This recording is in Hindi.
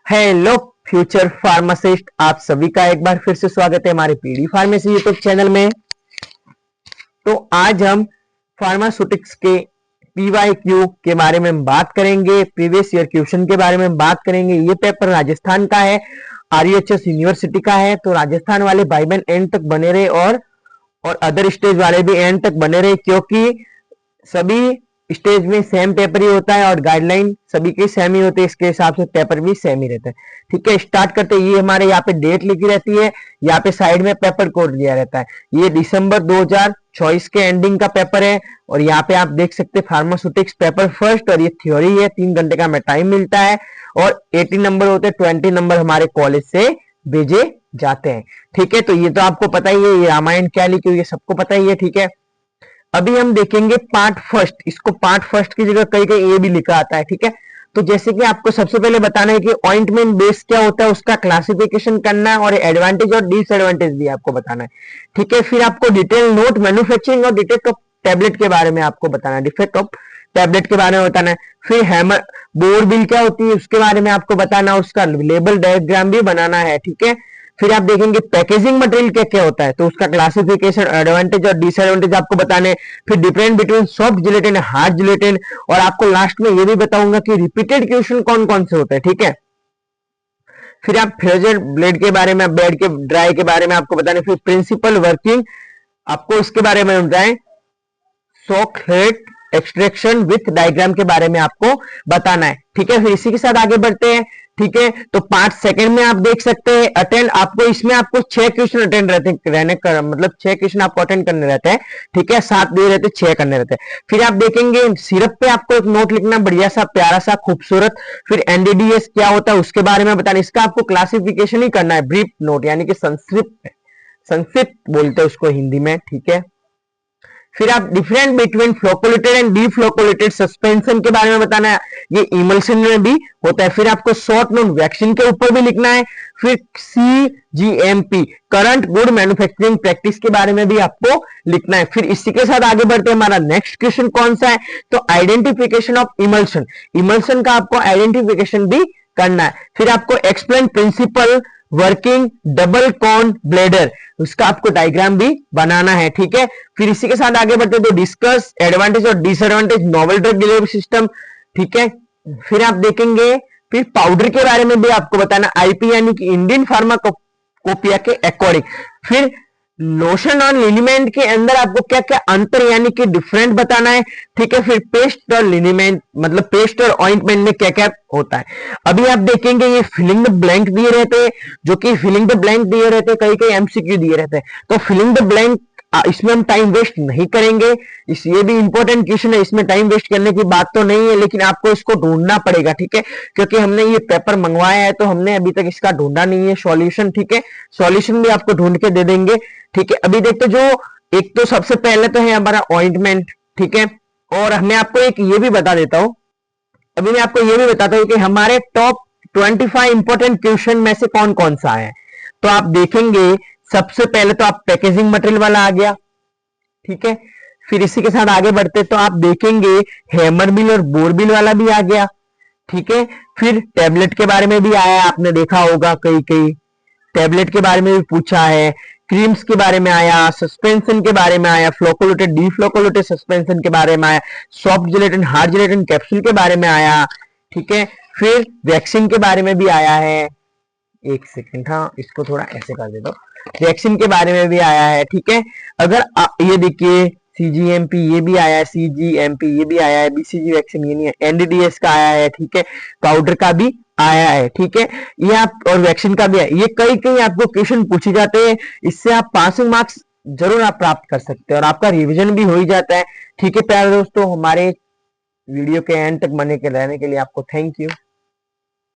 हेलो फ्यूचर फार्मासिस्ट, आप सभी का एक बार फिर से स्वागत है हमारे पीडी फार्मेसी यूट्यूब चैनल में। तो आज हम फार्मास्यूटिक्स के पीवाईक्यू के बारे में बात करेंगे, प्रीवियस ईयर क्वेश्चन के बारे में बात करेंगे। ये पेपर राजस्थान का है, आरयूएचएस यूनिवर्सिटी का है। तो राजस्थान वाले भाई बहन एंड तक बने रहे और अदर स्टेज वाले भी एंड तक बने रहे, क्योंकि सभी स्टेज में सेम पेपर ही होता है और गाइडलाइन सभी के सेम ही होते हैं, इसके हिसाब से पेपर भी सेम ही रहता है। ठीक है, स्टार्ट करते हैं। ये हमारे यहाँ पे डेट लिखी रहती है, यहाँ पे साइड में पेपर कोड दिया रहता है। ये दिसंबर 2024 के एंडिंग का पेपर है और यहाँ पे आप देख सकते हैं फार्मास्यूटिक्स पेपर फर्स्ट, और ये थ्योरी है, 3 घंटे का हमें टाइम मिलता है और 80 नंबर होते हैं, 20 नंबर हमारे कॉलेज से भेजे जाते हैं। ठीक है, तो ये तो आपको पता ही है, ये रामायण क्या लिखी हुई है सबको पता ही है। ठीक है, अभी हम देखेंगे पार्ट फर्स्ट। इसको पार्ट फर्स्ट की जगह कहीं कहीं ए भी लिखा आता है। ठीक है, तो जैसे कि आपको सबसे पहले बताना है कि ऑइंटमेंट बेस क्या होता है, उसका क्लासिफिकेशन करना है और एडवांटेज और डिसएडवांटेज भी आपको बताना है। ठीक है, फिर आपको डिटेल नोट मैन्युफैक्चरिंग और डिटेक्ट ऑफ टैबलेट के बारे में आपको बताना है, डिफेक्ट ऑफ टैबलेट के बारे में बताना है। फिर हैमर बोर बिल क्या होती है उसके बारे में आपको बताना है, उसका लेबल डायग्राम भी बनाना है। ठीक है, फिर आप देखेंगे पैकेजिंग मटेरियल क्या क्या होता है, तो उसका क्लासिफिकेशन, एडवांटेज और डिसएडवांटेज आपको बताने। फिर difference between soft gelatin, hard gelatin, और आपको लास्ट में ये भी बताऊंगा कि रिपीटेड क्वेश्चन कौन कौन से होते हैं। ठीक है, फिर आप फ्रेजर ब्लेड के बारे में, बेड के ड्राई के बारे में आपको बताने। फिर प्रिंसिपल वर्किंग आपको इसके बारे में बताएं। Soxhlet extraction with diagram के बारे में आपको बताना है। ठीक है, फिर इसी के साथ आगे बढ़ते हैं। ठीक है, तो पार्ट सेकंड में आप देख सकते हैं अटेंड, आपको इसमें आपको 6 क्वेश्चन अटेंड रहने का मतलब 6 क्वेश्चन आपको अटेंड करने रहते हैं। ठीक है, 7 दिए रहते हैं, 6 करने रहते हैं। फिर आप देखेंगे सिरप पे आपको एक नोट लिखना, बढ़िया सा प्यारा सा खूबसूरत। फिर एनडीडीएस क्या होता है उसके बारे में बताना, इसका आपको क्लासिफिकेशन ही करना है, ब्रीफ नोट यानी कि संक्षिप्त बोलते हैं उसको हिंदी में। ठीक है, फिर आप डिफरेंट बिटवीन फ्लोकोलेटेड एंड डीफ्लोकोलेटेड सस्पेंशन के बारे में बताना है, ये इमल्शन में भी होता है। फिर आपको शॉर्ट नोट वैक्सीन के ऊपर भी लिखना है। फिर CGMP current good manufacturing practice के बारे में भी आपको लिखना है। फिर इसी के साथ आगे बढ़ते हैं, हमारा नेक्स्ट क्वेश्चन कौन सा है, तो आइडेंटिफिकेशन ऑफ इमल्शन, इमल्शन का आपको आइडेंटिफिकेशन भी करना है। फिर आपको explain principle working double cone blender, उसका आपको डायग्राम भी बनाना है। ठीक है, फिर इसी के साथ आगे बढ़ते तो डिस्कस एडवांटेज और disadvantage novel drug delivery system. ठीक है, फिर आप देखेंगे, फिर पाउडर के बारे में भी आपको बताना, आईपी यानी कि इंडियन फार्माकोपिया के अकॉर्डिंग। फिर लोशन और लिनीमेंट के अंदर आपको क्या क्या अंतर यानी कि डिफरेंट बताना है। ठीक है, फिर पेस्ट और लिनीमेंट मतलब पेस्ट और ऑइंटमेंट में क्या क्या होता है। अभी आप देखेंगे ये फिलिंग द ब्लैंक दिए रहते हैं, जो कि फिलिंग द ब्लैंक दिए रहते हैं, कई कई एमसीक्यू दिए रहते हैं। तो फिलिंग द ब्लैंक इसमें हम टाइम वेस्ट नहीं करेंगे, ये भी इंपॉर्टेंट क्वेश्चन है, इसमें टाइम वेस्ट करने की बात तो नहीं है, लेकिन आपको इसको ढूंढना पड़ेगा। ठीक है, क्योंकि हमने ये पेपर मंगवाया है तो हमने अभी तक इसका ढूंढा नहीं है सॉल्यूशन। ठीक है, सॉल्यूशन भी आपको ढूंढ के दे देंगे। ठीक है, अभी देखते जो एक तो सबसे पहले तो है हमारा ऑइंटमेंट। ठीक है, और मैं आपको एक ये भी बता देता हूं, अभी मैं आपको ये भी बताता हूं कि हमारे टॉप 25 इंपॉर्टेंट क्वेश्चन में से कौन कौन सा है। तो आप देखेंगे सबसे पहले तो आप पैकेजिंग मटेरियल वाला आ गया। ठीक है, फिर इसी के साथ आगे बढ़ते तो आप देखेंगे हैमर बिल और बोर बिल वाला भी आ गया। ठीक है, फिर टैबलेट के बारे में भी आया, आपने देखा होगा कई कई टैबलेट के बारे में भी पूछा है। क्रीम्स के बारे में आया, सस्पेंशन के बारे में आया, फ्लोकोलेटेड डीफ्लोकोलेटेड सस्पेंशन के बारे में आया, soft gelatin hard gelatin capsule के बारे में आया। ठीक है, फिर वैक्सीन के बारे में भी आया है, एक सेकेंड, हाँ इसको थोड़ा ऐसे कर दे दो, वैक्सीन के बारे में भी आया है। ठीक है, अगर ये देखिए CGMP ये भी आया है, CGMP ये भी आया है, BCG वैक्सीन ये नहीं है, NDDS का आया है। ठीक है, पाउडर का भी आया है। ठीक है, ये आप और वैक्सीन का भी है, ये कई कई आपको क्वेश्चन पूछे जाते हैं, इससे आप पासिंग मार्क्स जरूर आप प्राप्त कर सकते हैं और आपका रिवीजन भी हो ही जाता है। ठीक है प्यारे दोस्तों, हमारे वीडियो के एंड तक बने के रहने के लिए आपको थैंक यू।